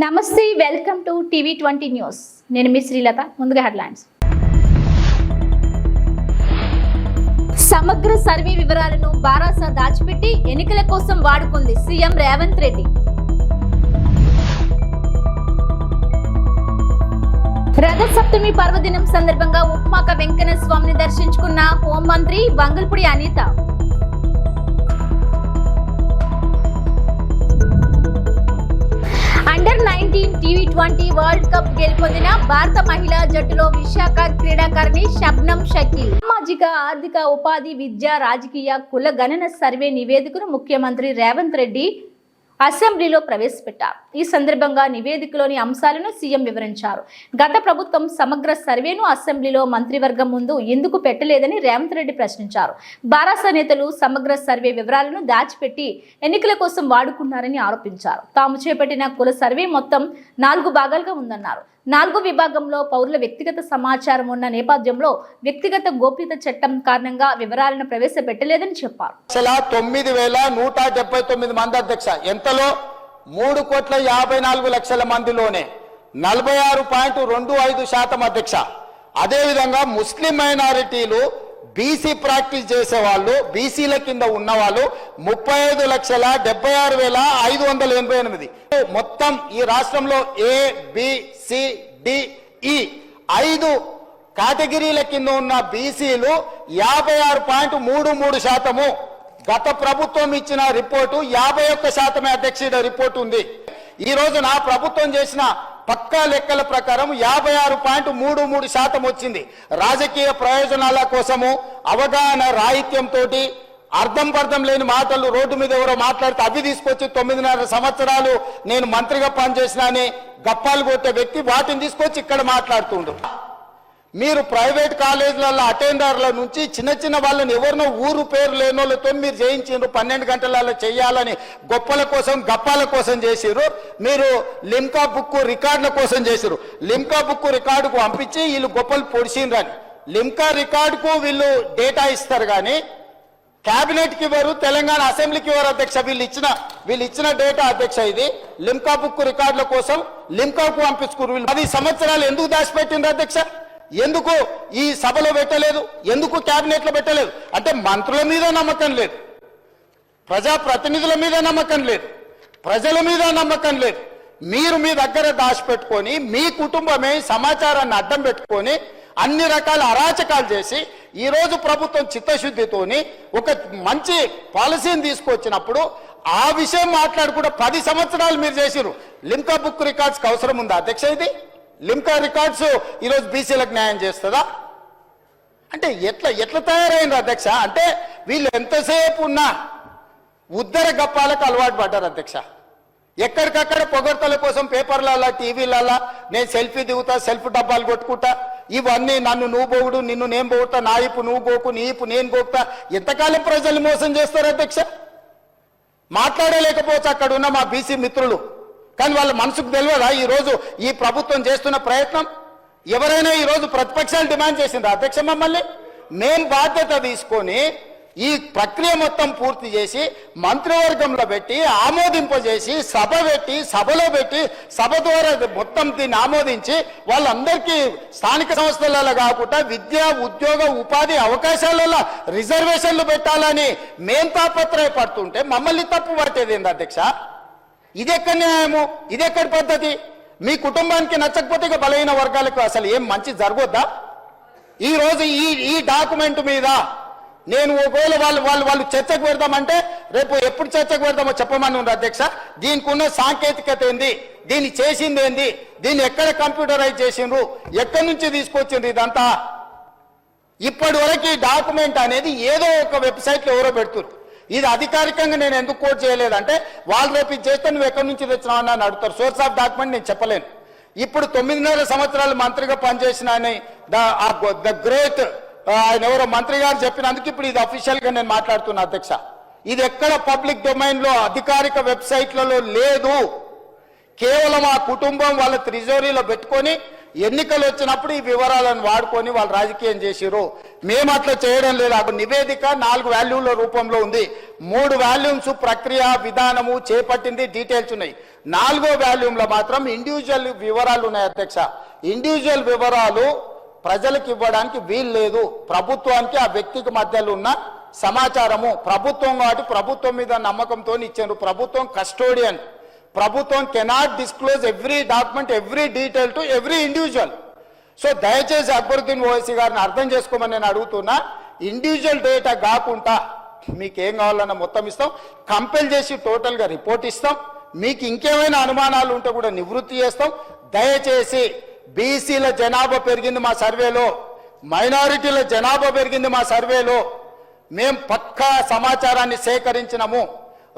నమస్తే welcome to టీవీ20 news నేను మీ శ్రీలత ముందుగా హెడ్లైన్స్ సమగ్ర సర్వే వివరాలను బారాస దాచిపెట్టి ఎన్నికల కోసం వాడుకుంది సీఎం రేవంత్ రెడ్డి రథ సప్తమి పర్వదినం సందర్భంగా ఉప్మాక వెంకన్న స్వామిని దర్శించుకున్న హోంమంత్రి వంగల్పూడి అనిత అండర్-19 టీవీ20 వరల్డ్ కప్ గెలుపొందిన భారత మహిళా జట్టులో విశాఖ క్రీడాకారిణి షబ్నం షకీల్ సామాజిక ఆర్థిక ఉపాధి విద్య రాజకీయ కుల గణన సర్వే నివేదికను ముఖ్యమంత్రి రేవంత్ రెడ్డి అసెంబ్లీలో ప్రవేశపెట్టారు. ఈ సందర్భంగా నివేదికలోని అంశాలను సీఎం వివరించారు. గత ప్రభుత్వం సమగ్ర సర్వేను అసెంబ్లీలో మంత్రివర్గం ముందు ఎందుకు పెట్టలేదని రేవంత్ రెడ్డి ప్రశ్నించారు. బారాస నేతలు సమగ్ర సర్వే వివరాలను దాచిపెట్టి ఎన్నికల కోసం వాడుకున్నారని ఆరోపించారు. తాము చేపట్టిన కుల సర్వే మొత్తం 4 భాగాలుగా ఉందన్నారు. 4 విభాగంలో పౌరుల వ్యక్తిగత సమాచారం ఉన్న నేపథ్యంలో వ్యక్తిగత గోప్యత చట్టం కారణంగా వివరాలను ప్రవేశపెట్టలేదని చెప్పారు. 9,179 మంది అధ్యక్ష, ఎంతలో 3,54,00,000 మందిలోనే 46.25% అధ్యక్ష. అదేవిధంగా ముస్లిం మైనారిటీలు బీసీ ప్రాక్టీస్ చేసేవాళ్ళు బీసీల కింద ఉన్నవాళ్ళు 35,76,588. మొత్తం ఈ రాష్ట్రంలో ABCDE 5 కేటగిరీల కింద ఉన్న బీసీలు 56.33%. గత ప్రభుత్వం ఇచ్చిన రిపోర్టు 51% అధ్యక్షుడి రిపోర్టు ఉంది. ఈ రోజు నా ప్రభుత్వం చేసిన పక్కా లెక్కల ప్రకారం 56.33% వచ్చింది. రాజకీయ ప్రయోజనాల కోసము అవగాహన రాహిత్యంతో అర్థం పర్థం లేని మాటలు రోడ్డు మీద ఎవరో మాట్లాడితే అవి తీసుకొచ్చి 9.5 సంవత్సరాలు నేను మంత్రిగా పనిచేసిన అని గప్పాలు కొట్టే వ్యక్తి వాటిని తీసుకొచ్చి ఇక్కడ మాట్లాడుతుండు. మీరు ప్రైవేట్ కాలేజీలలో అటెండర్ల నుంచి చిన్న చిన్న వాళ్ళని ఎవరినో ఊరు పేరు లేని వాళ్ళతో మీరు చేయించారు. 12 గంటలలో చేయాలని గొప్పల కోసం గప్పాల కోసం చేసిరు. మీరు లిమ్కా బుక్ రికార్డుల కోసం చేసిరు. లిమ్కా బుక్ రికార్డుకు పంపించి వీళ్ళు గొప్పలు పొడిచిండ్రని లిమ్కా రికార్డుకు వీళ్ళు డేటా ఇస్తారు కానీ క్యాబినెట్కి ఇవ్వరు, తెలంగాణ అసెంబ్లీకి ఇవ్వరు అధ్యక్ష. వీళ్ళు ఇచ్చిన డేటా అధ్యక్ష. ఇది లిమ్కా బుక్ రికార్డుల కోసం లిమ్కాకు పంపించుకున్నారు. వీళ్ళు 10 సంవత్సరాలు ఎందుకు దాచిపెట్టిండ్రు అధ్యక్ష? ఎందుకు ఈ సభలో పెట్టలేదు? ఎందుకు క్యాబినెట్ లో పెట్టలేదు? అంటే మంత్రుల మీద నమ్మకం లేదు, ప్రజాప్రతినిధుల మీద నమ్మకం లేదు, ప్రజల మీద నమ్మకం లేదు. మీరు మీ దగ్గర దాచిపెట్టుకొని మీ కుటుంబమే సమాచారాన్ని అడ్డం పెట్టుకొని అన్ని రకాల అరాచకాలు చేసి ఈ రోజు ప్రభుత్వం చిత్తశుద్ధితోని ఒక మంచి పాలసీని తీసుకొచ్చినప్పుడు ఆ విషయం మాట్లాడుకుంటూ 10 సంవత్సరాలు మీరు చేసిరు. లిమ్కా బుక్ రికార్డ్స్కి అవసరం ఉందా అధ్యక్ష? ఇది లిమ్కా రికార్డ్స్ ఈరోజు బీసీలకు న్యాయం చేస్తుందా? అంటే ఎట్లా తయారైంది అధ్యక్ష? అంటే వీళ్ళు ఎంతసేపు ఉన్నా ఉద్దర గప్పాలకు అలవాటు పడ్డారు అధ్యక్ష. ఎక్కడికక్కడ పొగడ్తల కోసం పేపర్లలో టీవీలలో నేను సెల్ఫీ దిగుతా, సెల్ఫ్ డబ్బాలు కొట్టుకుంటా, ఇవన్నీ నన్ను నువ్వు పోగుడు, నిన్ను నేను పోగుతా, నా ఇప్పు నువ్వు గోకు, నీ ఇప్పు నేను గోకుతా. ఎంతకాలం ప్రజలు మోసం చేస్తారు అధ్యక్ష? మాట్లాడలేకపోవచ్చు అక్కడ ఉన్న మా బీసీ మిత్రులు, కానీ వాళ్ళ మనసుకు తెలియదా ఈరోజు ఈ ప్రభుత్వం చేస్తున్న ప్రయత్నం? ఎవరైనా ఈరోజు ప్రతిపక్షాలు డిమాండ్ చేసింది అధ్యక్ష మమ్మల్ని? మేం బాధ్యత తీసుకొని ఈ ప్రక్రియ మొత్తం పూర్తి చేసి మంత్రివర్గంలో పెట్టి ఆమోదింపజేసి సభలో పెట్టి సభ ద్వారా మొత్తం దీన్ని ఆమోదించి వాళ్ళందరికీ స్థానిక సంస్థలలో కాకుండా విద్య ఉద్యోగ ఉపాధి అవకాశాలలో రిజర్వేషన్లు పెట్టాలని మేం తాపత్రయపడుతుంటే మమ్మల్ని తప్పు పట్టేది ఏంది అధ్యక్ష? ఇదెక్కడ న్యాయము? ఇదెక్కడి పద్ధతి? మీ కుటుంబానికి నచ్చకపోతే ఇక బలహీన వర్గాలకు అసలు ఏం మంచి జరగొద్దా? ఈ రోజు ఈ డాక్యుమెంట్ మీద నేను ఒకవేళ వాళ్ళు చర్చకు పెడదామంటే రేపు ఎప్పుడు చర్చకు పెడదామో చెప్పమని ఉంది అధ్యక్ష. దీనికి ఉన్న సాంకేతికత ఏంది, దీన్ని చేసింది ఏంది, దీన్ని ఎక్కడ కంప్యూటరైజ్ చేసిండ్రు, ఎక్కడి నుంచి తీసుకొచ్చిండ్రు, ఇదంతా ఇప్పటి వరకు ఈ డాక్యుమెంట్ అనేది ఏదో ఒక వెబ్సైట్లో ఎవరో పెడుతున్నారు. ఇది అధికారికంగా నేను ఎందుకు కోట్ చేయలేదంటే వాళ్ళు రేపు ఇది చేస్తే నువ్వు ఎక్కడి నుంచి తెచ్చినావు అని అడుగుతారు. సోర్స్ ఆఫ్ డాక్యుమెంట్ నేను చెప్పలేను. ఇప్పుడు 9.5 సంవత్సరాలు మంత్రిగా పనిచేసిన ద గ్రేట్ ఆయన ఎవరో మంత్రి గారు చెప్పినందుకు ఇప్పుడు ఇది అఫీషియల్ గా నేను మాట్లాడుతున్నా అధ్యక్ష. ఇది ఎక్కడ పబ్లిక్ డొమైన్ లో అధికారిక వెబ్సైట్లలో లేదు. కేవలం ఆ కుటుంబం వాళ్ళ ట్రెజరీలో పెట్టుకొని ఎన్నికలు వచ్చినప్పుడు ఈ వివరాలను వాడుకొని వాళ్ళు రాజకీయం చేసిరు. మేము అట్లా చేయడం లేదు. ఆ నివేదిక 4 వాల్యూమ్ల రూపంలో ఉంది. 3 వాల్యూమ్స్ ప్రక్రియ విధానము చేపట్టింది డీటెయిల్స్ ఉన్నాయి. 4వ వాల్యూమ్లో మాత్రం ఇండివిజువల్ వివరాలు ఉన్నాయి అధ్యక్ష. ఇండివిజువల్ వివరాలు ప్రజలకు ఇవ్వడానికి వీలు లేదు. ప్రభుత్వానికి ఆ వ్యక్తికి మధ్యలో ఉన్న సమాచారము ప్రభుత్వం కాబట్టి ప్రభుత్వం మీద నమ్మకంతో ఇచ్చారు. ప్రభుత్వం కస్టోడియన్. ప్రభుత్వం cannot disclose every document, every detail to every individual. So దయచేసి అక్బరుద్దీన్ ఓవైసీ గారిని అర్థం చేసుకోమని నేను అడుగుతున్నా. ఇండివిజువల్ డేటా కాకుండా మీకు ఏం కావాలన్నా మొత్తం ఇస్తాం. కంపెల్ చేసి టోటల్గా రిపోర్ట్ ఇస్తాం. మీకు ఇంకేమైనా అనుమానాలు ఉంటే కూడా నివృత్తి చేస్తాం. దయచేసి బీసీల జనాభా పెరిగింది మా సర్వేలో, మైనారిటీల జనాభా పెరిగింది మా సర్వేలో. మేము పక్కా సమాచారాన్ని సేకరించినాము.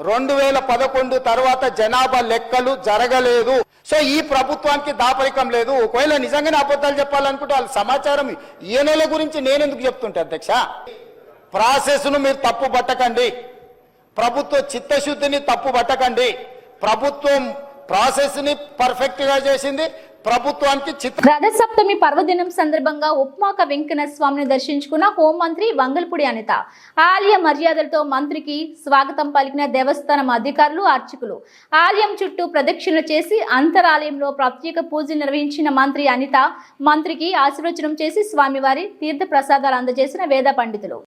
2011 తర్వాత జనాభా లెక్కలు జరగలేదు. సో ఈ ప్రభుత్వానికి దాపరికం లేదు. ఒకవేళ నిజంగానే అబద్ధాలు చెప్పాలనుకుంటే వాళ్ళ సమాచారం ఈయనల గురించి నేనెందుకు చెప్తుంటే అధ్యక్ష? ప్రాసెస్ను మీరు తప్పు పట్టకండి. ప్రభుత్వ చిత్తశుద్ధిని తప్పు పట్టకండి. ప్రభుత్వం ప్రాసెస్ని పర్ఫెక్ట్గా చేసింది. ప్రభుత్వానికి రథసప్తమి పర్వదినం సందర్భంగా ఉప్మాక వెంకన్న స్వామిని దర్శించుకున్న హోంమంత్రి వంగల్పూడి అనిత. ఆలయ మర్యాదలతో మంత్రికి స్వాగతం పలికిన దేవస్థానం అధికారులు, అర్చకులు. ఆలయం చుట్టూ ప్రదక్షిణలు చేసి అంతరాలయంలో ప్రత్యేక పూజలు నిర్వహించిన మంత్రి అనిత మంత్రికి ఆశీర్వచనం చేసి స్వామివారి తీర్థ ప్రసాదాలు అందజేసిన వేద పండితులు.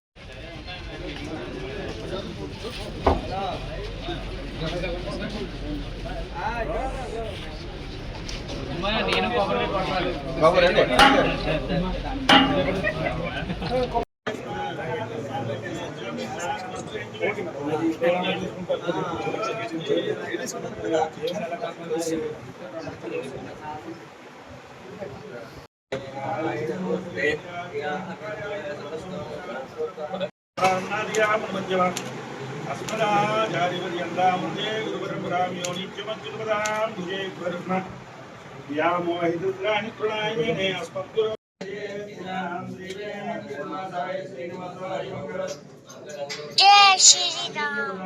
जय श्री राम।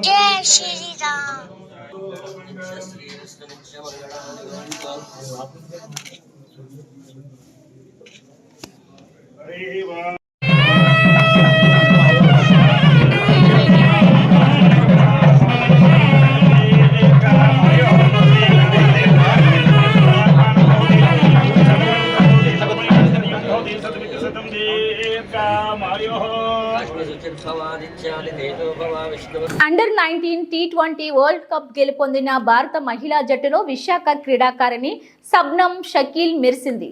जय Shri Ram. Under-19 T20 world cup గెలుపొందిన భారత మహిళా జట్టులో విశాఖ క్రీడాకారిణి శబ్నం షకీల్ మెరిసింది.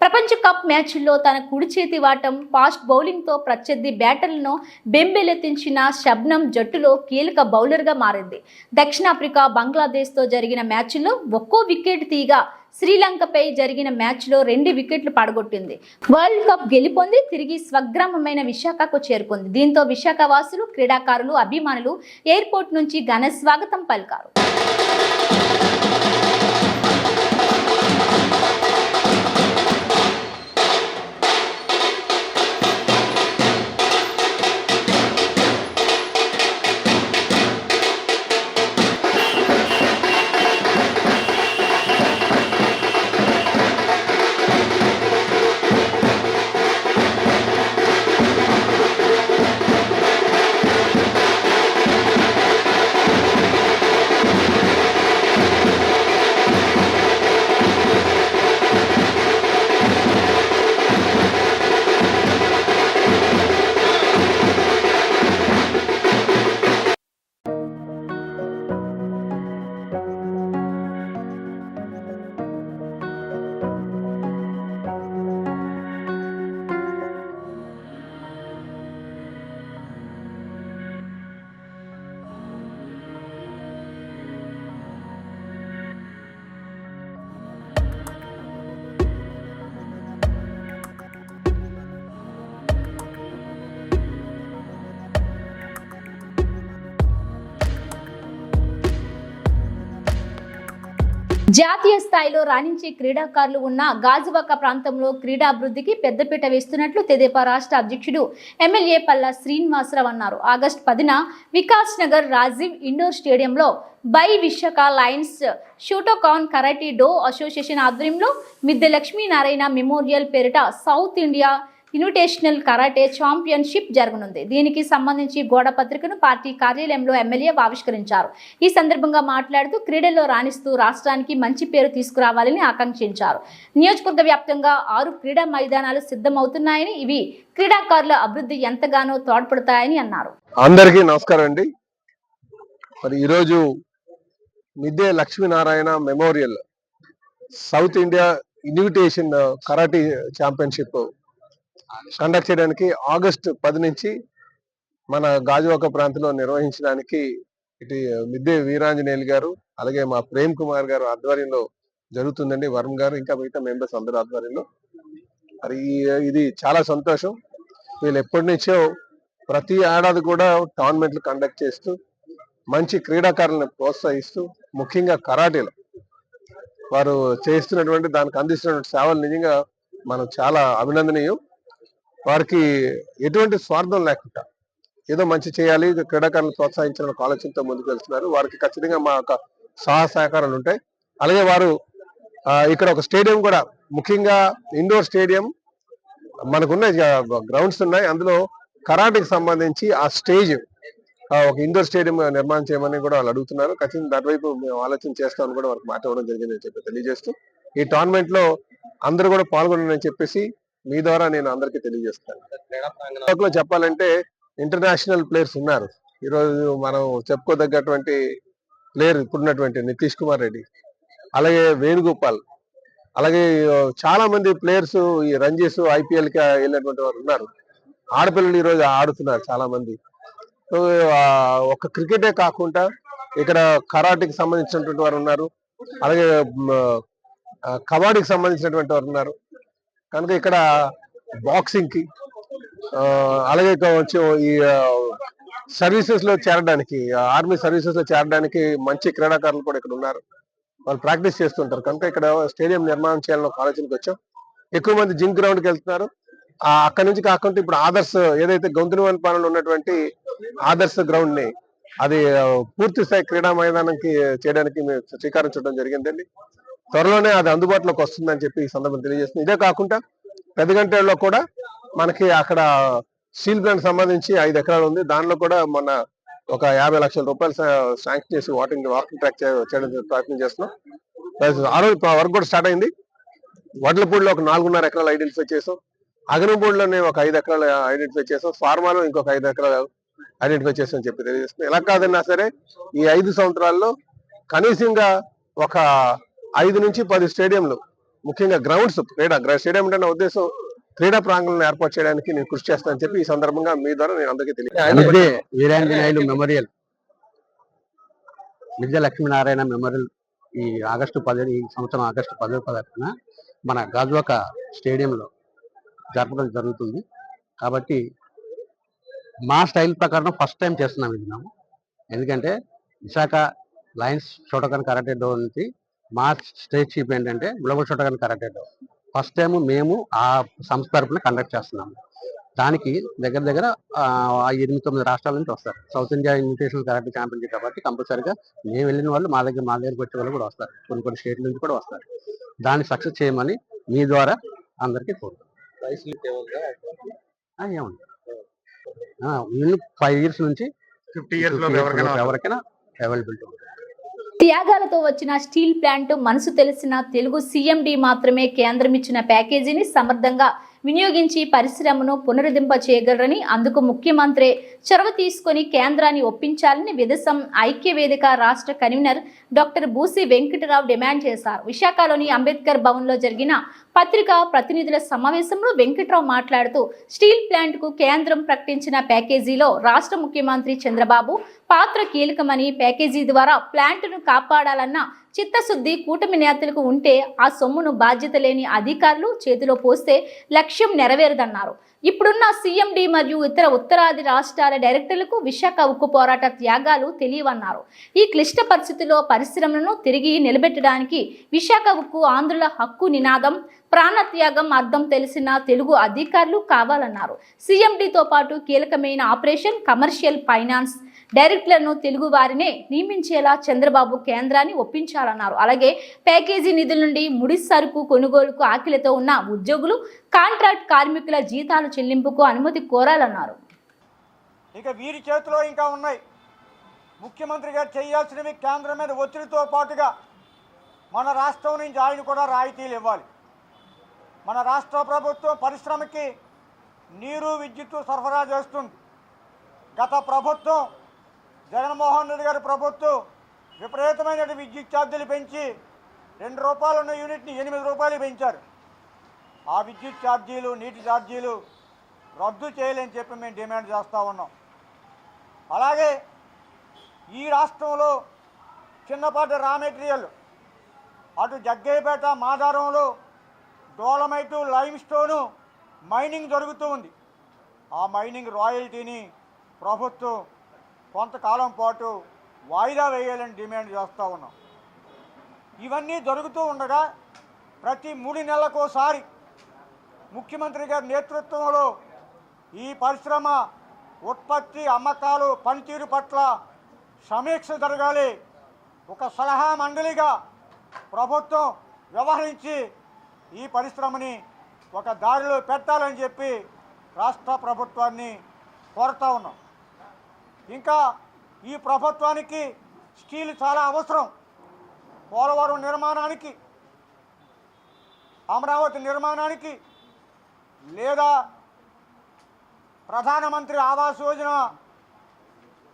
ప్రపంచ కప్ మ్యాచ్ల్లో తన కుడి చేతి వాటం ఫాస్ట్ బౌలింగ్తో ప్రత్యర్థి బ్యాటర్లను బెంబేలెత్తించిన శబ్నం జట్టులో కీలక బౌలర్గా మారింది. దక్షిణాఫ్రికా, బంగ్లాదేశ్తో జరిగిన మ్యాచ్ల్లో ఒక్కో వికెట్ తీగా శ్రీలంకపై జరిగిన మ్యాచ్లో 2 వికెట్లు పడగొట్టింది. వరల్డ్ కప్ గెలుపొంది తిరిగి స్వగ్రామమైన విశాఖకు చేరుకుంది. దీంతో విశాఖ వాసులు, క్రీడాకారులు, అభిమానులు ఎయిర్పోర్ట్ నుంచి ఘన స్వాగతం పలికారు. జాతీయ స్థాయిలో రాణించే క్రీడాకారులు ఉన్న గాజువాక ప్రాంతంలో క్రీడాభివృద్ధికి పెద్దపీట వేస్తున్నట్లు తెదేపా రాష్ట్ర అధ్యక్షుడు ఎమ్మెల్యే పల్లా శ్రీనివాసరావు అన్నారు. ఆగస్టు 10న వికాస్ నగర్ రాజీవ్ ఇండోర్ స్టేడియంలో by Visakha lions Shotokan karate do association ఆధ్వర్యంలో మిద్దె లక్ష్మీనారాయణ మెమోరియల్ పేరిట south India invitational karate championship జరగనుంది. దీనికి సంబంధించి గోడ పత్రికను పార్టీ కార్యాలయంలో ఎమ్మెల్యే ఆవిష్కరించారు. ఈ సందర్భంగా మాట్లాడుతూ క్రీడల్లో రాణిస్తూ రాష్ట్రానికి మంచి పేరు తీసుకురావాలని ఆకాంక్షించారు. నియోజకవర్గ వ్యాప్తంగా 6 క్రీడా మైదానాలు సిద్ధమవుతున్నాయని, ఇవి క్రీడాకారుల అభివృద్ధి ఎంతగానో తోడ్పడతాయని అన్నారు. అందరికీ నమస్కారం అండి. మరి ఈరోజు మిద్దె Lakshminarayana memorial south India invitation karate championship conduct చేయడానికి ఆగస్టు 10 నుంచి మన గాజువాక ప్రాంతంలో నిర్వహించడానికి ఇటు మిద్దె వీరాంజనేయులు గారు, అలాగే మా ప్రేమ్ కుమార్ గారు ఆధ్వర్యంలో జరుగుతుందండి. వరుణ్ గారు ఇంకా మిగతా మెంబర్స్ అందరూ ఆధ్వర్యంలో. మరి ఇది చాలా సంతోషం. వీళ్ళు ఎప్పటి నుంచో ప్రతి ఏడాది కూడా టోర్నమెంట్లు కండక్ట్ చేస్తూ మంచి క్రీడాకారులను ప్రోత్సహిస్తూ, ముఖ్యంగా కరాటేలో వారు చేస్తున్నటువంటి దానికి అందిస్తున్నటువంటి సేవలు నిజంగా మనం చాలా అభినందనీయం. వారికి ఎటువంటి స్వార్థం లేకుండా ఏదో మంచి చేయాలి, క్రీడాకారులను ప్రోత్సహించాలని ఆలోచనతో ముందుకు వెళ్తున్నారు. వారికి ఖచ్చితంగా మా యొక్క సహకారాలు ఉంటాయి. అలాగే వారు ఇక్కడ ఒక స్టేడియం కూడా, ముఖ్యంగా ఇండోర్ స్టేడియం మనకున్న గ్రౌండ్స్ ఉన్నాయి. అందులో కరాటేకి సంబంధించి ఆ స్టేజ్ ఒక ఇండోర్ స్టేడియం నిర్మాణం చేయమని కూడా వాళ్ళు అడుగుతున్నారు. ఖచ్చితంగా దానివైపు మేము ఆలోచన చేస్తామని కూడా వారికి మాట ఇవ్వడం జరిగిందని చెప్పి తెలియజేస్తూ, ఈ టోర్నమెంట్ లో అందరూ కూడా పాల్గొనాలని చెప్పేసి మీ ద్వారా నేను అందరికీ తెలియజేస్తాను. చెప్పాలంటే ఇంటర్నేషనల్ ప్లేయర్స్ ఉన్నారు. ఈరోజు మనం చెప్పుకోదగ్గటువంటి ప్లేయర్ ఇప్పుడున్నటువంటి నితీష్ కుమార్ రెడ్డి, అలాగే వేణుగోపాల్, అలాగే చాలా మంది ప్లేయర్స్ ఈ రంజీస్ IPL కి వెళ్ళినటువంటి వారు ఉన్నారు. ఆడపిల్లలు ఈ రోజు ఆడుతున్నారు చాలా మంది. సో ఒక క్రికెటే కాకుండా ఇక్కడ కరాటేకి సంబంధించినటువంటి వారు ఉన్నారు, అలాగే కబడ్డీకి సంబంధించినటువంటి వారు ఉన్నారు. కనుక ఇక్కడ బాక్సింగ్ కి, అలాగే ఈ సర్వీసెస్ లో చేరడానికి, ఆర్మీ సర్వీసెస్ లో చేరడానికి మంచి క్రీడాకారులు కూడా ఇక్కడ ఉన్నారు. వాళ్ళు ప్రాక్టీస్ చేస్తుంటారు. కనుక ఇక్కడ స్టేడియం నిర్మాణం చేయాలని ఒక ఆలోచనకి వచ్చాం. ఎక్కువ మంది జిమ్ గ్రౌండ్కి వెళ్తున్నారు. అక్కడ నుంచి కాకుండా ఇప్పుడు ఆదర్శ్ ఏదైతే గొంతునివన్పాలెంలో ఉన్నటువంటి ఆదర్శ్ గ్రౌండ్ ని అది పూర్తి స్థాయి క్రీడా మైదానానికి చేయడానికి మేము శ్రీకారం చుట్టడం జరిగిందండి. త్వరలోనే అది అందుబాటులోకి వస్తుందని చెప్పి ఈ సందర్భం తెలియజేస్తుంది. ఇదే కాకుండా పెద్దగంటేలో కూడా మనకి అక్కడ స్టీల్ ప్లాంట్ సంబంధించి 5 ఎకరాలు ఉంది. దానిలో కూడా మొన్న ఒక 50 లక్షల రూపాయలు శాంక్షన్ చేసి వాకింగ్ ట్రాక్ చేయడం ప్రయత్నం చేస్తున్నాం. ఆ రోజు వర్క్ కూడా స్టార్ట్ అయింది. వడ్లపూడిలో ఒక 4.5 ఎకరాలు ఐడెంటిఫై చేసాం. అగనంపూడిలోనే ఒక 5 ఎకరాలు ఐడెంటిఫై చేసాం. ఫార్మాలో ఇంకొక 5 ఎకరాలు ఐడెంటిఫై చేసామని చెప్పి తెలియజేస్తున్నాం. ఎలా కాదన్నా సరే ఈ 5 సంవత్సరాల్లో కనీసంగా ఒక 5 నుంచి 10 స్టేడియంలు, ముఖ్యంగా గ్రౌండ్స్, స్టేడియం అంటే నా ఉద్దేశం క్రీడా ప్రాంగణాలను ఏర్పాటు చేయడానికి నేను కృషి చేస్తానని చెప్పి ఈ సందర్భంగా మీ ద్వారా నేను అందరికీ మిద్దె వీరాంజనేయులు మెమోరియల్, మిద్దె లక్ష్మీనారాయణ మెమోరియల్ ఈ సంవత్సరం ఆగస్టు 10న మన గాజువాక స్టేడియంలో జరపడం జరుగుతుంది. కాబట్టి మా స్టైల్ ప్రకారం ఫస్ట్ టైం చేస్తున్నాం ఇది మేము. ఎందుకంటే Visakha lions Shotokan karate do నుంచి మా స్టేట్ చీఫ్ ఏంటంటే global Shotokan karate do first time మేము ఆ సంస్థ తరఫున కండక్ట్ చేస్తున్నాము. దానికి దగ్గర 8-9 రాష్ట్రాల నుంచి వస్తారు. South India invitational karate championship కాబట్టి కంపల్సరీగా మేము వెళ్ళిన వాళ్ళు మా దగ్గరికి వచ్చే వాళ్ళు కూడా వస్తారు. కొన్ని స్టేట్ల నుంచి కూడా వస్తారు. దాన్ని సక్సెస్ చేయమని మీ ద్వారా అందరికీ కోరుతాం. ఏమండి 5 years నుంచి 50 years ఎవరికైనా అవైలబిలిటీ ఉంటుంది. త్యాగాలతో వచ్చిన స్టీల్ ప్లాంట్ మనసు తెలిసిన తెలుగు CMD మాత్రమే కేంద్రం ఇచ్చిన ప్యాకేజీని సమర్థంగా వినియోగించి పరిశ్రమను పునరుద్ధరింప చేయగలరని, అందుకు ముఖ్యమంత్రి చొరవ తీసుకుని కేంద్రాన్ని ఒప్పించాలని విదేశం ఐక్యవేదిక రాష్ట్ర convener doctor Busi Venkatarao demand చేశారు. విశాఖలోని అంబేద్కర్ భవన్లో జరిగిన పత్రికా ప్రతినిధుల సమావేశంలో వెంకటరావు మాట్లాడుతూ స్టీల్ ప్లాంట్కు కేంద్రం ప్రకటించిన ప్యాకేజీలో రాష్ట్ర ముఖ్యమంత్రి చంద్రబాబు పాత్ర కీలకమని, ప్యాకేజీ ద్వారా ప్లాంట్ను కాపాడాలన్న చిత్తశుద్ధి కూటమి నేతలకు ఉంటే ఆ సొమ్మును బాధ్యత లేని అధికారులు చేతిలో పోస్తే లక్ష్యం నెరవేరదన్నారు. ఇప్పుడున్న సీఎండీ మరియు ఇతర ఉత్తరాది రాష్ట్రాల డైరెక్టర్లకు విశాఖ ఉక్కు పోరాట త్యాగాలు తెలియవన్నారు. ఈ క్లిష్ట పరిస్థితుల్లో పరిశ్రమలను తిరిగి నిలబెట్టడానికి విశాఖ ఉక్కు ఆంధ్రుల హక్కు నినాదం, ప్రాణత్యాగం అర్థం తెలిసిన తెలుగు అధికారులు కావాలన్నారు. సీఎండీతో పాటు కీలకమైన ఆపరేషన్, కమర్షియల్, ఫైనాన్స్ డైరెక్టర్లను తెలుగు వారినే నియమించేలా చంద్రబాబు కేంద్రాన్ని ఒప్పించాలన్నారు. అలాగే ప్యాకేజీ నిధుల నుండి ముడి సరుకు కొనుగోలుకు ఆకలితో ఉన్న ఉద్యోగులు, కాంట్రాక్ట్ కార్మికుల జీతాల చెల్లింపుకు అనుమతి కోరాలన్నారు. ఇక వీరి చేతిలో ఇంకా ఉన్నాయి. ముఖ్యమంత్రి గారు చేయాల్సినవి కేంద్రం మీద ఒత్తిడితో పాటుగా మన రాష్ట్రం నుంచి ఆయన కూడా రాయితీలు ఇవ్వాలి. మన రాష్ట్ర ప్రభుత్వం పరిశ్రమకి నీరు, విద్యుత్తు సరఫరా చేస్తుంది. గత ప్రభుత్వం జగన్మోహన్ రెడ్డి గారి ప్రభుత్వం విపరీతమైన విద్యుత్ ఛార్జీలు పెంచి 2 రూపాయలు ఉన్న యూనిట్ని 8 రూపాయలు పెంచారు. ఆ విద్యుత్ ఛార్జీలు, నీటి ఛార్జీలు రద్దు చేయాలని చెప్పి మేము డిమాండ్ చేస్తూ ఉన్నాం. అలాగే ఈ రాష్ట్రంలో చిన్నపాటి రా మెటీరియల్ అటు జగ్గయ్యపేట, మాదారంలో డోలమైటు, లైమ్ స్టోను మైనింగ్ జరుగుతూ ఉంది. ఆ మైనింగ్ రాయల్టీని ప్రభుత్వం కొంతకాలం పాటు వాయిదా వేయాలని డిమాండ్ చేస్తూ ఉన్నాం. ఇవన్నీ జరుగుతూ ఉండగా ప్రతి 3 నెలలకోసారి ముఖ్యమంత్రి గారి నేతృత్వంలో ఈ పరిశ్రమ ఉత్పత్తి, అమ్మకాలు, పనితీరు పట్ల సమీక్ష జరగాలి. ఒక సలహా మండలిగా ప్రభుత్వం వ్యవహరించి ఈ పరిశ్రమని ఒక దారిలో పెట్టాలని చెప్పి రాష్ట్ర ప్రభుత్వాన్ని కోరుతా ఉన్నాం. ఇంకా ఈ ప్రభుత్వానికి స్టీల్ చాలా అవసరం. పోలవరం నిర్మాణానికి, అమరావతి నిర్మాణానికి, లేదా ప్రధానమంత్రి ఆవాస్ యోజన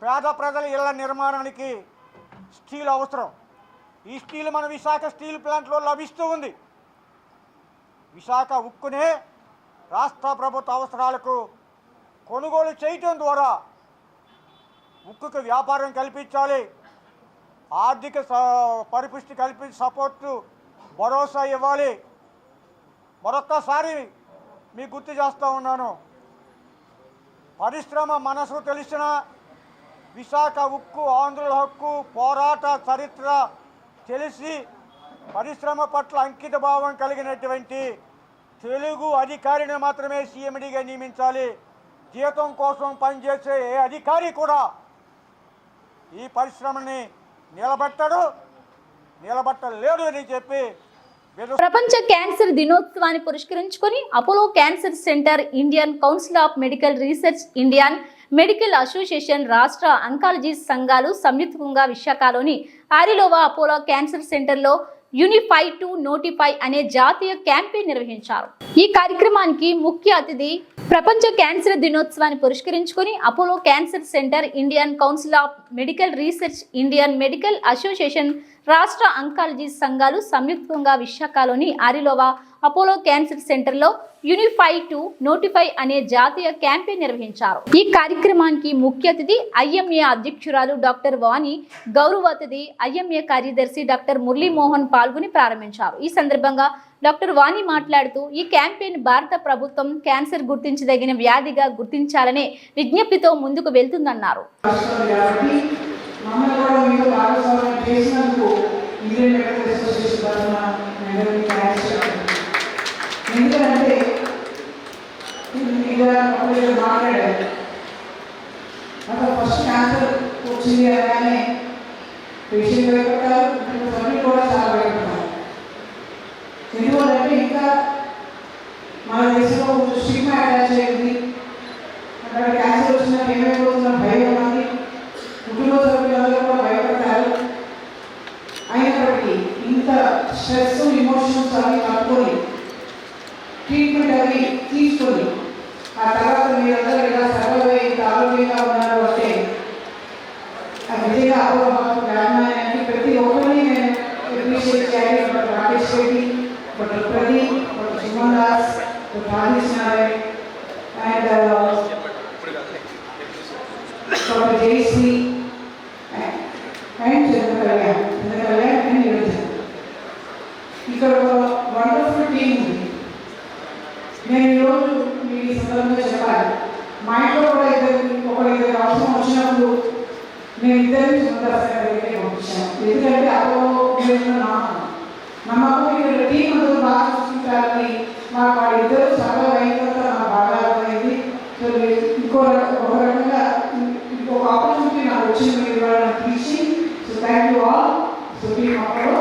పేద ప్రజల ఇళ్ల నిర్మాణానికి స్టీల్ అవసరం. ఈ స్టీల్ మన విశాఖ స్టీల్ ప్లాంట్లో లభిస్తూ ఉంది. విశాఖ ఉక్కునే రాష్ట్ర ప్రభుత్వ అవసరాలకు కొనుగోలు చేయటం ద్వారా ఉక్కుకు వ్యాపారం కల్పించాలి. ఆర్థిక పరిపుష్టి కల్పించి సపోర్టు, భరోసా ఇవ్వాలి. మరొక్కసారి మీకు గుర్తు చేస్తూ ఉన్నాను, పరిశ్రమ మనసు తెలిసిన విశాఖ ఉక్కు ఆంధ్రుల హక్కు పోరాట చరిత్ర తెలిసి పరిశ్రమ పట్ల అంకిత భావం కలిగినటువంటి తెలుగు అధికారిని మాత్రమే సీఎండీగా నియమించాలి. జీతం కోసం పనిచేసే ఏ అధికారి కూడా ఈ పరిశ్రమని నిలబట్టలేడు అని చెప్పి ప్రపంచ క్యాన్సర్ దినోత్సవాన్ని పురస్కరించుకొని Apollo cancer centre, Indian council of medical research, Indian medical association, రాష్ట్ర అంకాలజీ సంఘాలు సంయుక్తంగా విశాఖలోని ఆరిలోవా అపోలో క్యాన్సర్ సెంటర్లో యూనిఫై టు నోటిఫై అనే జాతీయ క్యాంపెయిన్ నిర్వహించారు. ఈ కార్యక్రమానికి ముఖ్య అతిథి ప్రపంచ క్యాన్సర్ దినోత్సవాన్ని పురస్కరించుకొని Apollo cancer centre, Indian council of medical research, Indian medical association, రాష్ట్ర అంకాలజీ సంఘాలు సంయుక్తంగా విశాఖలోని ఆరిలోవా అపోలో క్యాన్సర్ సెంటర్లో యూనిఫై టు నోటిఫై అనే జాతీయ క్యాంపెయిన్ నిర్వహించారు. ఈ కార్యక్రమానికి ముఖ్య అతిథి ఐఎంఏ అధ్యక్షురాలు డాక్టర్ వాణి, గౌరవ అతిథి ఐఎంఏ కార్యదర్శి డాక్టర్ మురళీమోహన్ పాల్గొని ప్రారంభించారు. ఈ సందర్భంగా డాక్టర్ వాణి మాట్లాడుతూ ఈ క్యాంపెయిన్ భారత ప్రభుత్వం క్యాన్సర్ గుర్తించదగిన వ్యాధిగా గుర్తించాలనే విజ్ఞప్తితో ముందుకు వెళ్తుందన్నారు. ఎందుకంటే మాట్లాడారు అసలు ఫస్ట్ క్యాన్సర్ వచ్చింది అనగానే పేషెంట్ భయపడతారు, ఫ్యామిలీ కూడా చాలా భయపడతారు. ఎందుకంటే ఇంకా మన దేశంలో కొంచెం స్టిగ్మా అటాచ్ అయ్యింది. అక్కడ క్యాన్సర్ వచ్చినా ఏమైపోతున్నా భయం ఉన్నది, కుటుంబ సభ్యులందరూ కూడా భయపడతారు. అయినప్పటికీ ఇంత స్ట్రెస్, ఇమోషన్స్ అవి కట్టుకొని ట్రీట్మెంట్ అవి తీసుకొని ఆ తర్వాత మీరందరూ ఇలా సర్వే ఇంత ఆరోగ్యంగా ఉన్నారు అంటే నిజంగా అపోహ గ్రామానికి ప్రతి ఒక్కరిని నేను అప్రిషియేట్ చేయాలి. But Rakesh Reddy, but Pradeep, but Suman Das, but Rajesh Narayan and doctor Jayashree and Chandra Kalyan and మీకు ఈ సందర్భంగా చెప్పాలి. మా ఇంట్లో కూడా ఇద్దరు అవసరం వచ్చినప్పుడు నేను ఇద్దరిని సుందరరావు దగ్గరికి పంపించాను. ఎందుకంటే అప్పుడు నమ్మకం ఇక్కడ టీం అందరూ బాగా చూసుకుంటారని మాకు వాళ్ళిద్దరూ సర్వే అయిన తర్వాత నాకు బాగా అర్థమైంది. సో ఒక రకంగా ఇంకొక ఆపర్చునిటీ నాకు వచ్చింది మీరు వాళ్ళని తీసి. So thank you all. So team అప్పుడు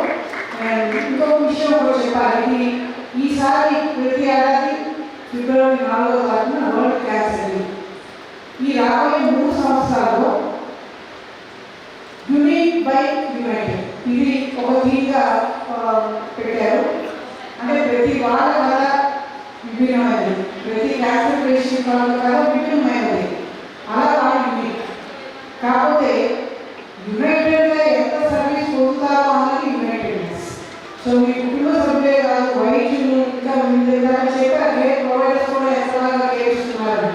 ఇంకొక విషయం కూడా చెప్పాలి. ఈసారి ప్రతి ఏడాది ఫిబ్రవరి 4వ తారీఖున వరల్డ్ క్యాన్సర్ డే. ఈ రాబోయే 3 సంవత్సరాల్లో యూనిక్ బై యునైటెడ్ ఇది ఒక థీమ్గా పెట్టారు. అంటే ప్రతి వాళ్ళ కథ విభిన్నమైనది, ప్రతి క్యాన్సర్ పేషెంట్ వాళ్ళ కథ విభిన్నమైనది, అలా వాళ్ళు యూనిక్. కాకపోతే యునైటెడ్గా ఎంత సర్వీస్ పొందుతారో అన్నది యునైటెడ్నెస్. సో మీ కుటుంబ సభ్యులే కాదు, వైద్యులు ఇంకా చెప్పారు కేర్ ప్రొవైడర్స్ కూడా ఎక్కడగా చేస్తున్నారు.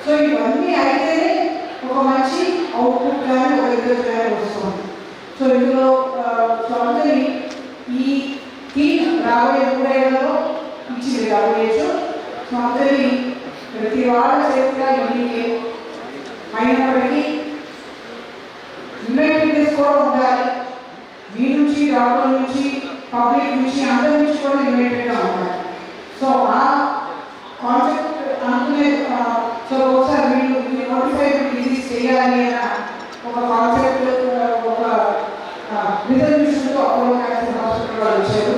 సో ఇవన్నీ అయితేనే ఒక మంచి అవుట్పుట్ కానీ ఒక రిజల్ట్ కానీ వస్తుంది. సో ఇందులో అందరి ఈ థీమ్ రాబోయే 3 ఏళ్లలో ఇచ్చింది రాబోయేచ్చు. సో అందరి ప్రతి వాళ్ళ చేతిగా యూనికే అయినప్పటికీ యునైటెడ్నెస్ కూడా ఉండాలి. మీ నుంచి డాక్టర్ నుంచి పబ్లిక్ నుంచి అందరి నుంచి కూడా యునైటెడ్గా ఉండాలి. సో ఆ కాన్సెప్ట్ అనుకునే సో ఒకసారి మీరు నోటిఫైడ్ డిజీజ్ చేయాలి అన్న ఒక కాన్సెప్ట్ ఒక రిజల్యూషన్తో అపోలో క్యాన్సర్ హాస్పిటల్ వాళ్ళు వచ్చారు.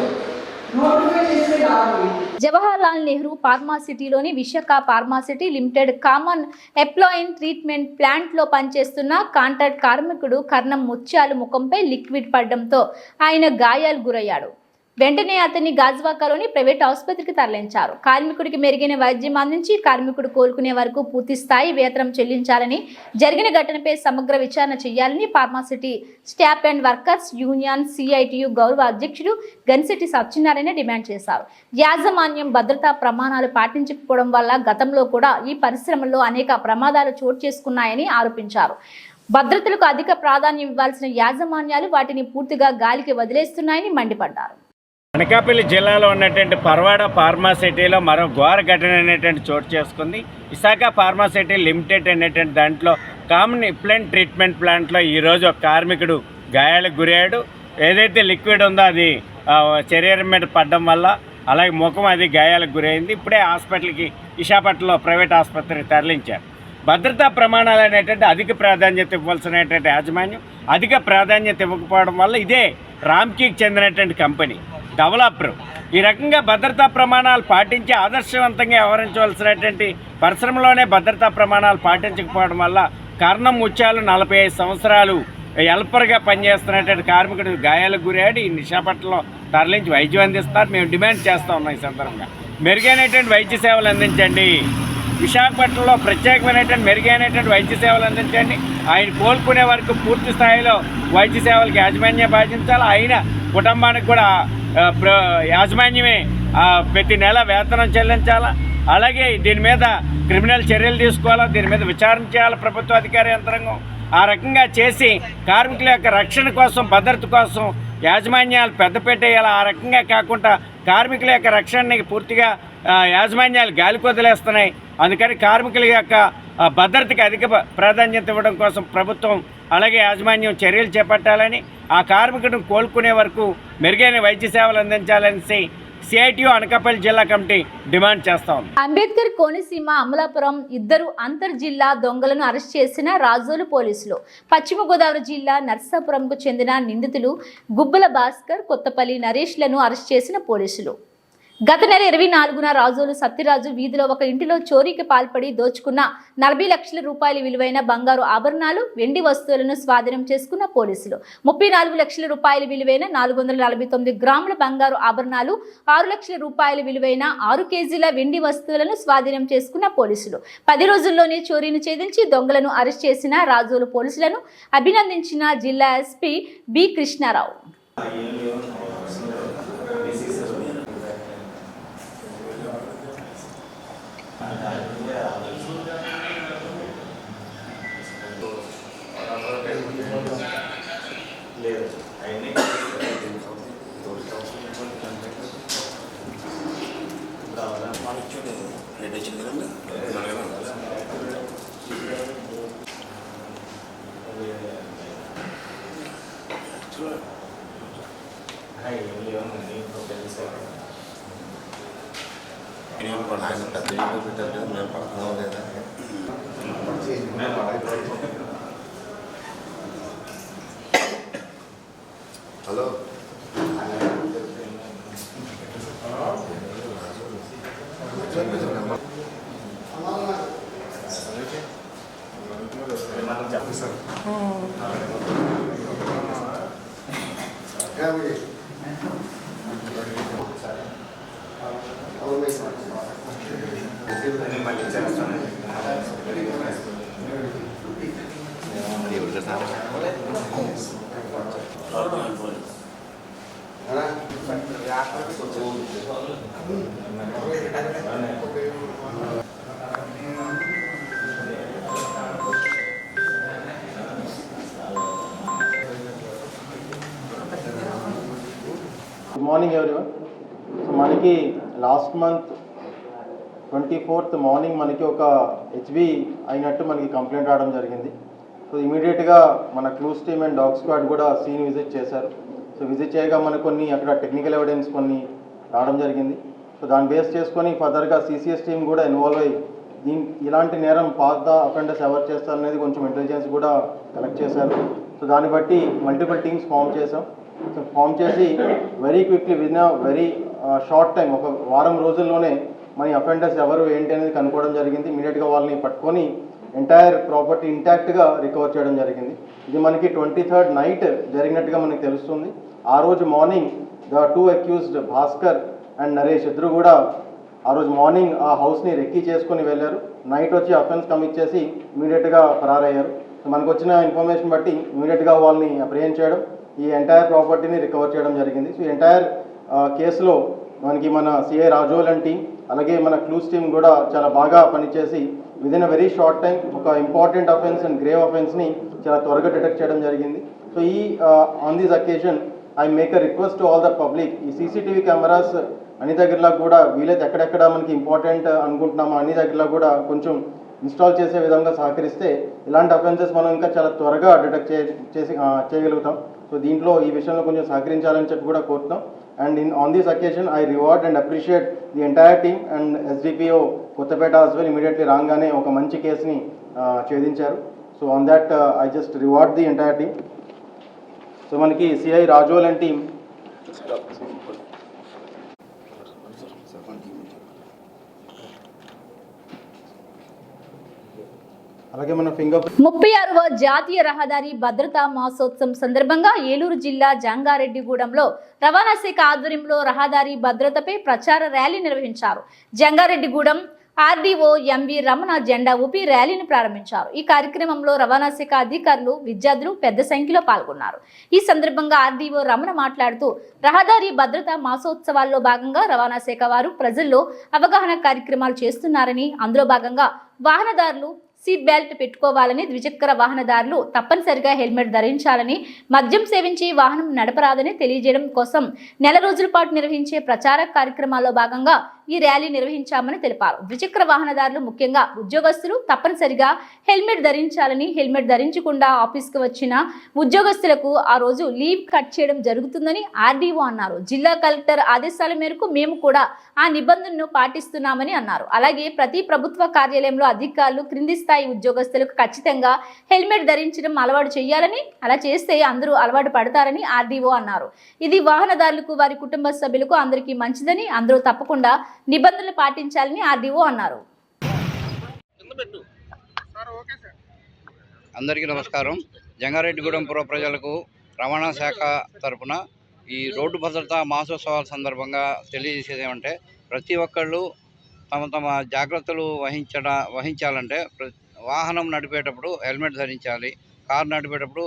నోటిఫై చేస్తే రావాలి. జవహర్లాల్ నెహ్రూ ఫార్మాసిటీలోని Visakha pharma city limited common effluent treatment ప్లాంట్లో పనిచేస్తున్న కాంట్రాక్ట్ కార్మికుడు కర్ణం ముత్యాలు ముఖంపై లిక్విడ్ పడడంతో ఆయన గాయాలు గురయ్యాడు. వెంటనే అతన్ని గాజ్వాకాలోని ప్రైవేట్ ఆసుపత్రికి తరలించారు. కార్మికుడికి మెరుగైన వైద్యం అందించి కార్మికుడు కోలుకునే వరకు పూర్తి స్థాయి వేతనం చెల్లించాలని, జరిగిన ఘటనపై సమగ్ర విచారణ చేయాలని pharma city staff and workers union CITU గౌరవ అధ్యక్షుడు గన్శెట్టి సత్యనారాయణ డిమాండ్ చేశారు. యాజమాన్యం భద్రతా ప్రమాణాలు పాటించకపోవడం వల్ల గతంలో కూడా ఈ పరిశ్రమల్లో అనేక ప్రమాదాలు చోటు చేసుకున్నాయని ఆరోపించారు. భద్రతలకు అధిక ప్రాధాన్యం ఇవ్వాల్సిన యాజమాన్యాలు వాటిని పూర్తిగా గాలికి వదిలేస్తున్నాయని మండిపడ్డారు. అనకాపల్లి జిల్లాలో ఉన్నటువంటి పర్వాడ ఫార్మాసిటీలో మరో ఘోర ఘటన అనేటువంటి చోటు చేసుకుంది. విశాఖ ఫార్మాసిటీ లిమిటెడ్ అనేటువంటి దాంట్లో కామన్ ఎప్లాయిన్ ట్రీట్మెంట్ ప్లాంట్లో ఈరోజు ఒక కార్మికుడు గాయాలకు గురయ్యాడు. ఏదైతే లిక్విడ్ ఉందో అది శరీరం మీద పడడం వల్ల అలాగే ముఖం అది గాయాలకు గురైంది. ఇప్పుడే హాస్పిటల్కి విశాఖపట్నంలో ప్రైవేట్ ఆసుపత్రికి తరలించారు. భద్రతా ప్రమాణాలు అనేటువంటి అధిక ప్రాధాన్యత ఇవ్వాల్సినటువంటి యాజమాన్యం అధిక ప్రాధాన్యత ఇవ్వకపోవడం వల్ల ఇదే రామ్కీకి చెందినటువంటి కంపెనీ డెవలపర్ ఈ రకంగా భద్రతా ప్రమాణాలు పాటించి ఆదర్శవంతంగా వ్యవహరించవలసినటువంటి పరిశ్రమలోనే భద్రతా ప్రమాణాలు పాటించకపోవడం వల్ల కర్ణం ముత్యాలు 45 సంవత్సరాలు హెల్పర్గా పనిచేస్తున్నటువంటి కార్మికుడు గాయాలకు గురయ్యాడు. ఈ విశాఖపట్నంలో తరలించి వైద్యం అందిస్తారు. మేము డిమాండ్ చేస్తూ ఉన్నాం. ఈ సందర్భంగా మెరుగైనటువంటి వైద్య సేవలు అందించండి. విశాఖపట్నంలో ప్రత్యేకమైనటువంటి మెరుగైనటువంటి వైద్య సేవలు అందించండి. ఆయన కోలుకునే వరకు పూర్తి స్థాయిలో వైద్య సేవలకు యాజమాన్యం బాధించాలి. ఆయన కుటుంబానికి కూడా యాజమాన్యమే ప్రతి నెల వేతనం చెల్లించాలా. అలాగే దీని మీద క్రిమినల్ చర్యలు తీసుకోవాలా, దీని మీద విచారణ చేయాలి ప్రభుత్వ అధికార యంత్రాంగం. ఆ రకంగా చేసి కార్మికుల యొక్క రక్షణ కోసం, భద్రత కోసం యాజమాన్యాలు పెద్దపీట వేయాలి. ఆ రకంగా కాకుండా కార్మికుల యొక్క రక్షణకి పూర్తిగా యాజమాన్యాలు గాలికి వదిలేస్తున్నాయి. అందుకని కార్మికుల యొక్క భద్రతకి అధిక ప్రాధాన్యత ఇవ్వడం కోసం ప్రభుత్వం అలాగే యాజమాన్యం చర్యలు చేపట్టాలని, ఆ కార్మికుడిని కోలుకునే వరకు మెరుగైన వైద్య సేవలు అందించాలని సిఐటియు అనకాపల్లి జిల్లా కమిటీ డిమాండ్ చేస్తా ఉంది. అంబేద్కర్ కోనసీమ అమలాపురం ఇద్దరు అంతర్ జిల్లా దొంగలను అరెస్ట్ చేసిన రాజోలు పోలీసులు. పశ్చిమ గోదావరి జిల్లా నర్సాపురంకు చెందిన నిందితులు గుబ్బల భాస్కర్, కొత్తపల్లి నరేష్లను అరెస్ట్ చేసిన పోలీసులు. గత నెల 24న రాజోలు సత్యరాజు వీధిలో ఒక ఇంటిలో చోరీకి పాల్పడి దోచుకున్న 40 లక్షల రూపాయల విలువైన బంగారు ఆభరణాలు, వెండి వస్తువులను స్వాధీనం చేసుకున్న పోలీసులు. 34 లక్షల రూపాయల విలువైన 449 గ్రాముల బంగారు ఆభరణాలు, 6 లక్షల రూపాయల విలువైన 6 కేజీల వెండి వస్తువులను స్వాధీనం చేసుకున్న పోలీసులు. 10 రోజుల్లోనే చోరీని ఛేదించి దొంగలను అరెస్ట్ చేసిన రాజోలు పోలీసులను అభినందించిన జిల్లా ఎస్పీ బి కృష్ణారావు. లేదు hello good morning everyone. So మనకి లాస్ట్ మంత్ 24th మార్నింగ్ మనకి ఒక హెచ్బి అయినట్టు మనకి కంప్లైంట్ రావడం జరిగింది. సో ఇమీడియట్గా మన clues team and dog squad కూడా సీన్ విజిట్ చేశారు. సో విజిట్ చేయగా మనకు కొన్ని అక్కడ టెక్నికల్ ఎవిడెన్స్ కొన్ని రావడం జరిగింది. సో దాన్ని బేస్ చేసుకొని ఫర్దర్గా సిసిఎస్ టీమ్ కూడా ఇన్వాల్వ్ అయ్యి ఇలాంటి నేరం పాత అఫెండర్స్ ఎవరు చేస్తారనేది కొంచెం ఇంటెలిజెన్స్ కూడా కలెక్ట్ చేశారు. సో దాన్ని బట్టి మల్టిపుల్ టీమ్స్ ఫామ్ చేసాం. సో ఫామ్ చేసి very quickly win very short time, ఒక వారం రోజుల్లోనే మన అఫెండర్స్ ఎవరు ఏంటి అనేది కనుక్కోవడం జరిగింది. ఇమీడియట్గా వాళ్ళని పట్టుకొని ఎంటైర్ ప్రాపర్టీ ఇంటాక్ట్గా రికవర్ చేయడం జరిగింది. ఇది మనకి 23rd నైట్ జరిగినట్టుగా మనకి తెలుస్తుంది. ఆ రోజు morning the 2 accused Bhaskar and Naresh ఇద్దరు కూడా ఆ రోజు మార్నింగ్ ఆ హౌస్ని రెక్కీ చేసుకొని వెళ్ళారు. నైట్ వచ్చి అఫెన్స్ కమిట్ చేసి ఇమీడియట్గా ఫరారయ్యారు. సో మనకు వచ్చిన ఇన్ఫర్మేషన్ బట్టి ఇమీడియట్గా వాళ్ళని అప్రిహెండ్ చేయడం, ఈ ఎంటైర్ ప్రాపర్టీని రికవర్ చేయడం జరిగింది. సో ఎంటైర్ కేసులో మనకి మన సిఐ రాజోల్ అండ్ టీం అలాగే మన క్లూస్ టీం కూడా చాలా బాగా పనిచేసి within a very short time ఒక ఇంపార్టెంట్ అఫెన్స్ అండ్ గ్రేవ్ అఫెన్స్ని చాలా త్వరగా డిటెక్ట్ చేయడం జరిగింది. సో ఈ on this occasion I make a request to all the public, ఈ సీసీటీవీ కెమెరాస్ అన్ని దగ్గరలో కూడా వీలైతే ఎక్కడెక్కడ మనకి ఇంపార్టెంట్ అనుకుంటున్నామో అన్ని దగ్గరలో కూడా కొంచెం ఇన్స్టాల్ చేసే విధంగా సహకరిస్తే ఇలాంటి అఫెన్సెస్ మనం ఇంకా చాలా త్వరగా డిటెక్ట్ చేయగలుగుతాం. సో దీంట్లో ఈ విషయంలో కొంచెం సహకరించాలని చెప్పి కూడా కోరుతాం. And on this occasion I reward and appreciate the entire team and SDPO Kothapeta as well. Immediately రాగానే ఒక మంచి కేసుని ఛేదించారు. So on that I just reward the entire team. So మనకి సిఐ రాజోల్ అండ్ టీమ్ అలాగే మన ఫింగర్ 36వ జాతీయ రహదారి భద్రతా మాసోత్సవం సందర్భంగా ఏలూరు జిల్లా జంగారెడ్డిగూడెంలో రవాణా శాఖ ఆధ్వర్యంలో రహదారి భద్రతపై ప్రచార ర్యాలీ నిర్వహించారు. జంగారెడ్డిగూడెం ఆర్డీఓ ఎంవి రమణ జెండా ఊపి ర్యాలీని ప్రారంభించారు. ఈ కార్యక్రమంలో రవాణా శాఖ అధికారులు, విద్యార్థులు పెద్ద సంఖ్యలో పాల్గొన్నారు. ఈ సందర్భంగా ఆర్డీఓ రమణ మాట్లాడుతూ రహదారి భద్రతా మాసోత్సవాల్లో భాగంగా రవాణా శాఖ వారు ప్రజల్లో అవగాహన కార్యక్రమాలు చేస్తున్నారని, అందులో భాగంగా వాహనదారులు సీట్ బెల్ట్ పెట్టుకోవాలని, ద్విచక్ర వాహనదారులు తప్పనిసరిగా హెల్మెట్ ధరించాలని, మద్యం సేవించి వాహనం నడపరాదని తెలియజేయడం కోసం నెల రోజుల పాటు నిర్వహించే ప్రచార కార్యక్రమాల్లో భాగంగా ఈ ర్యాలీ నిర్వహించామని తెలిపారు. ద్విచక్ర వాహనదారులు ముఖ్యంగా ఉద్యోగస్తులు తప్పనిసరిగా హెల్మెట్ ధరించాలని, హెల్మెట్ ధరించకుండా ఆఫీస్కి వచ్చిన ఉద్యోగస్తులకు ఆ రోజు లీవ్ కట్ చేయడం జరుగుతుందని ఆర్డీఓ అన్నారు. జిల్లా కలెక్టర్ ఆదేశాల మేరకు మేము కూడా ఆ నిబంధనను పాటిస్తున్నామని అన్నారు. అలాగే ప్రతి ప్రభుత్వ కార్యాలయంలో అధికారులు క్రింది స్థాయి ఉద్యోగస్తులకు ఖచ్చితంగా హెల్మెట్ ధరించడం అలవాటు చేయాలని, అలా చేస్తే అందరూ అలవాటు పడతారని ఆర్డీఓ అన్నారు. ఇది వాహనదారులకు, వారి కుటుంబ సభ్యులకు అందరికీ మంచిదని, అందరూ తప్పకుండా నిబంధనలు పాటించాలని ఆర్డీఓ అన్నారు. అందరికీ నమస్కారం. జంగారెడ్డిగూడెం పుర ప్రజలకు రవాణా శాఖ తరఫున ఈ రోడ్డు భద్రతా మాసోత్సవాల సందర్భంగా తెలియజేసేది ఏమంటే, ప్రతి ఒక్కళ్ళు తమ తమ జాగ్రత్తలు వహించాలంటే వాహనం నడిపేటప్పుడు హెల్మెట్ ధరించాలి, కారు నడిపేటప్పుడు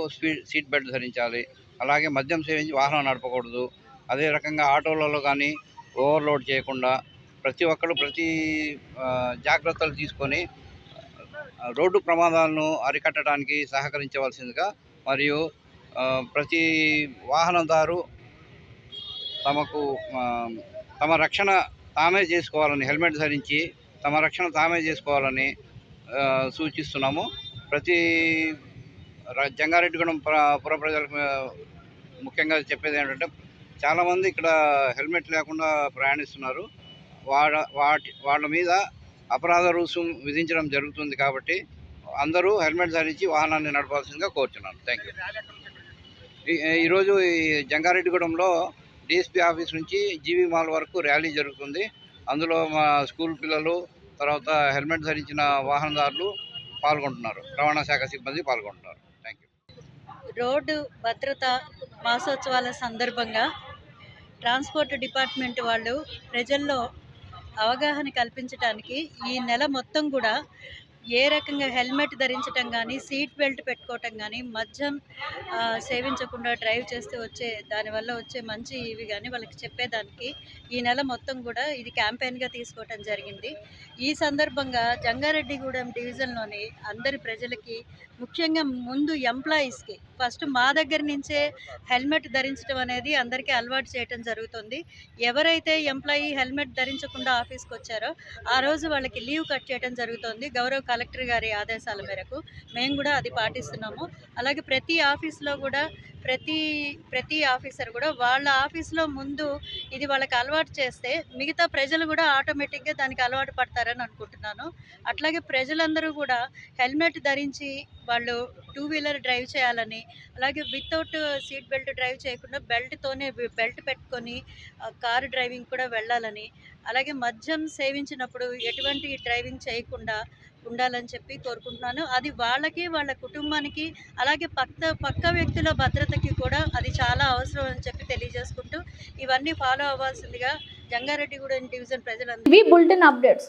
సీట్ బెల్ట్ ధరించాలి, అలాగే మద్యం సేవించి వాహనం నడపకూడదు. అదే రకంగా ఆటోలలో కానీ ఓవర్లోడ్ చేయకుండా ప్రతి ఒక్కరు జాగ్రత్తలు తీసుకొని రోడ్డు ప్రమాదాలను అరికట్టడానికి సహకరించవలసిందిగా, మరియు ప్రతి వాహనదారు తమ రక్షణ తామే చేసుకోవాలని హెల్మెట్ ధరించి తమ రక్షణ తామే చేసుకోవాలని సూచిస్తున్నాము. ప్రతి జంగారెడ్డిగూడెం పుర ప్రజలకు ముఖ్యంగా చెప్పేది ఏంటంటే, చాలామంది ఇక్కడ హెల్మెట్ లేకుండా ప్రయాణిస్తున్నారు. వాళ్ళ మీద అపరాధ రుసుం విధించడం జరుగుతుంది. కాబట్టి అందరూ హెల్మెట్ ధరించి వాహనాన్ని నడపాల్సిందిగా కోరుతున్నాను. Thank you. ఈరోజు ఈ జంగారెడ్డిగూడెంలో డిఎస్పీ ఆఫీస్ నుంచి జీవీ మాల్ వరకు ర్యాలీ జరుగుతుంది. అందులో మా స్కూల్ పిల్లలు, తర్వాత హెల్మెట్ ధరించిన వాహనదారులు పాల్గొంటున్నారు. రవాణా శాఖ సిబ్బంది పాల్గొంటున్నారు. Thank you. రోడ్డు భద్రత మాసోత్సవాల సందర్భంగా ట్రాన్స్పోర్ట్ డిపార్ట్మెంట్ వాళ్ళు ప్రజల్లో అవగాహన కల్పించడానికి ఈ నెల మొత్తం కూడా ఏ రకంగా హెల్మెట్ ధరించడం కానీ, సీట్ బెల్ట్ పెట్టుకోవటం కానీ, మద్యం సేవించకుండా డ్రైవ్ చేస్తే దానివల్ల వచ్చే మంచి ఇవి కానీ వాళ్ళకి చెప్పేదానికి ఈ నెల మొత్తం కూడా ఇది క్యాంపెయిన్గా తీసుకోవటం జరిగింది. ఈ సందర్భంగా జంగారెడ్డిగూడెం డివిజన్లోని అందరి ప్రజలకి, ముఖ్యంగా ముందు ఎంప్లాయీస్కి ఫస్ట్ మా దగ్గర నుంచే హెల్మెట్ ధరించడం అనేది అందరికీ అలవాటు చేయడం జరుగుతుంది. ఎవరైతే ఎంప్లాయీ హెల్మెట్ ధరించకుండా ఆఫీస్కి వచ్చారో ఆ రోజు వాళ్ళకి లీవ్ కట్ చేయడం జరుగుతుంది. గౌరవ కలెక్టర్ గారి ఆదేశాల మేరకు మేము కూడా అది పాటిస్తున్నాము. అలాగే ప్రతి ఆఫీస్లో కూడా ప్రతి ఆఫీసర్ కూడా వాళ్ళ ఆఫీస్లో ముందు ఇది వాళ్ళకి అలవాటు చేస్తే మిగతా ప్రజలు కూడా ఆటోమేటిక్గా దానికి అలవాటు పడతారని అనుకుంటున్నాను. అట్లాగే ప్రజలందరూ కూడా హెల్మెట్ ధరించి వాళ్ళు 2 వీలర్ డ్రైవ్ చేయాలని, అలాగే వితౌట్ సీట్ బెల్ట్ డ్రైవ్ చేయకుండా బెల్ట్ పెట్టుకొని కారు డ్రైవింగ్ కూడా వెళ్ళాలని, అలాగే మద్యం సేవించినప్పుడు ఎటువంటి డ్రైవింగ్ చేయకుండా ఉండాలని చెప్పి కోరుకుంటున్నాను. అది వాళ్ళకి, వాళ్ళ కుటుంబానికి, అలాగే పక్క వ్యక్తుల భద్రతకి కూడా అది చాలా అవసరం అని చెప్పి తెలియజేసుకుంటూ ఇవన్నీ ఫాలో అవ్వాల్సిందిగా జంగారెడ్డిగూడెం డివిజన్ ప్రజలందరూ ఇవి బులెటిన్ అప్డేట్స్.